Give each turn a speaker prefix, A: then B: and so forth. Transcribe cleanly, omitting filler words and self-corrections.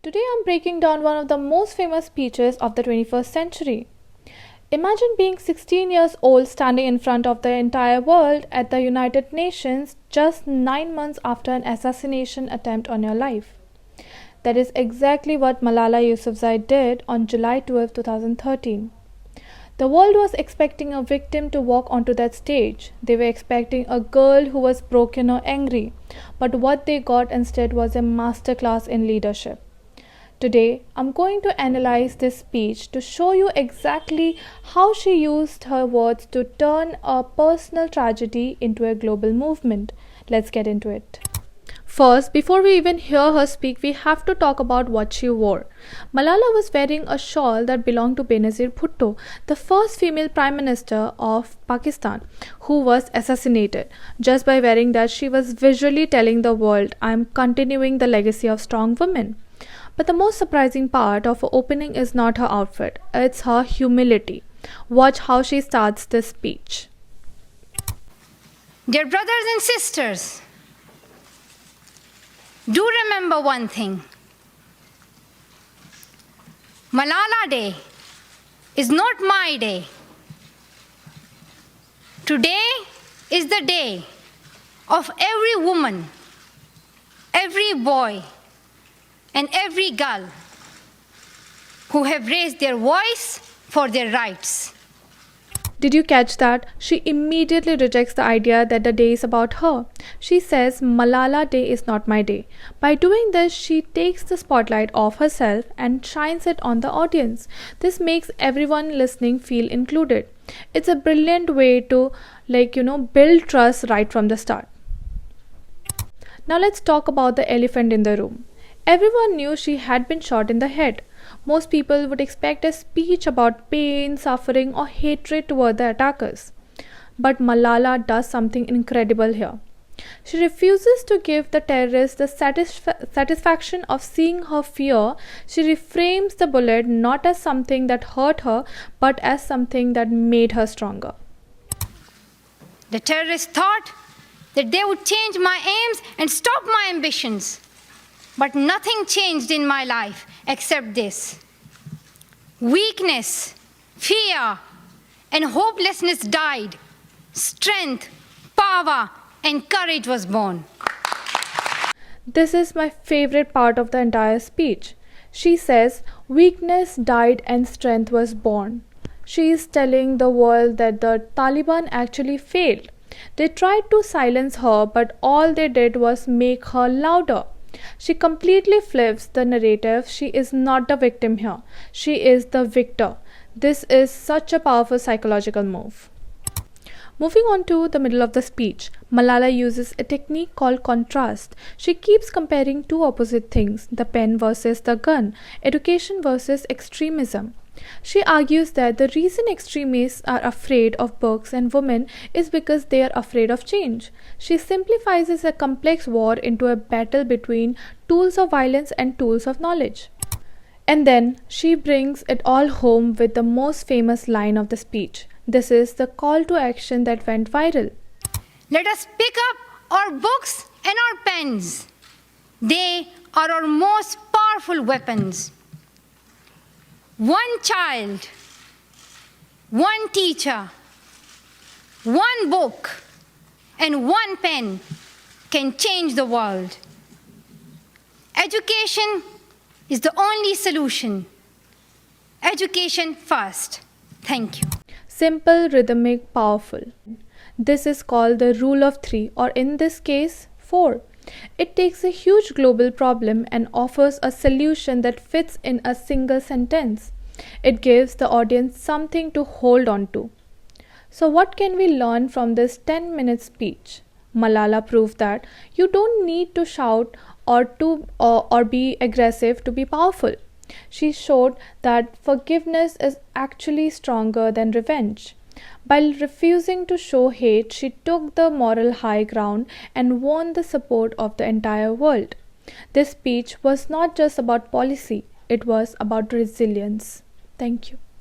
A: Today I'm breaking down one of the most famous speeches of the 21st century. Imagine being 16 years old standing in front of the entire world at the United Nations just 9 months after an assassination attempt on your life. That is exactly what Malala Yousafzai did on July 12, 2013. The world was expecting a victim to walk onto that stage. They were expecting a girl who was broken or angry. But what they got instead was a masterclass in leadership. Today, I'm going to analyze this speech to show you exactly how she used her words to turn a personal tragedy into a global movement. Let's get into it. First, before we even hear her speak, we have to talk about what she wore. Malala was wearing a shawl that belonged to Benazir Bhutto, the first female Prime Minister of Pakistan, who was assassinated. Just by wearing that, she was visually telling the world, I am continuing the legacy of strong women. But the most surprising part of her opening is not her outfit, it's her humility. Watch how she starts this speech.
B: Dear brothers and sisters, do remember one thing. Malala Day is not my day. Today is the day of every woman, every boy, and every girl who have raised their voice for their rights.
A: Did you catch that? She immediately rejects the idea that the day is about her. She says, Malala Day is not my day. By doing this, she takes the spotlight off herself and shines it on the audience. This makes everyone listening feel included. It's a brilliant way to, build trust right from the start. Now let's talk about the elephant in the room. Everyone knew she had been shot in the head. Most people would expect a speech about pain, suffering, or hatred toward the attackers. But Malala does something incredible here. She refuses to give the terrorists the satisfaction of seeing her fear. She reframes the bullet not as something that hurt her, but as something that made her stronger.
B: The terrorists thought that they would change my aims and stop my ambitions. But nothing changed in my life except this. Weakness, fear, and hopelessness died. Strength, power, and courage was born.
A: This is my favorite part of the entire speech. She says, weakness died and strength was born. She is telling the world that the Taliban actually failed. They tried to silence her, but all they did was make her louder. She completely flips the narrative. She is not the victim here. She is the victor. This is such a powerful psychological move. Moving on to the middle of the speech, Malala uses a technique called contrast. She keeps comparing two opposite things, the pen versus the gun, education versus extremism. She argues that the reason extremists are afraid of books and women is because they are afraid of change. She simplifies a complex war into a battle between tools of violence and tools of knowledge. And then she brings it all home with the most famous line of the speech. This is the call to action that went viral.
B: Let us pick up our books and our pens. They are our most powerful weapons. One child, one teacher, one book, and one pen can change the world. Education is the only solution. Education first. Thank you.
A: Simple, rhythmic, powerful. This is called the rule of three, or in this case, 4. It takes a huge global problem and offers a solution that fits in a single sentence. It gives the audience something to hold on to. So what can we learn from this 10-minute speech? Malala proved that you don't need to shout or be aggressive to be powerful. She showed that forgiveness is actually stronger than revenge. By refusing to show hate, she took the moral high ground and won the support of the entire world. This speech was not just about policy, it was about resilience. Thank you.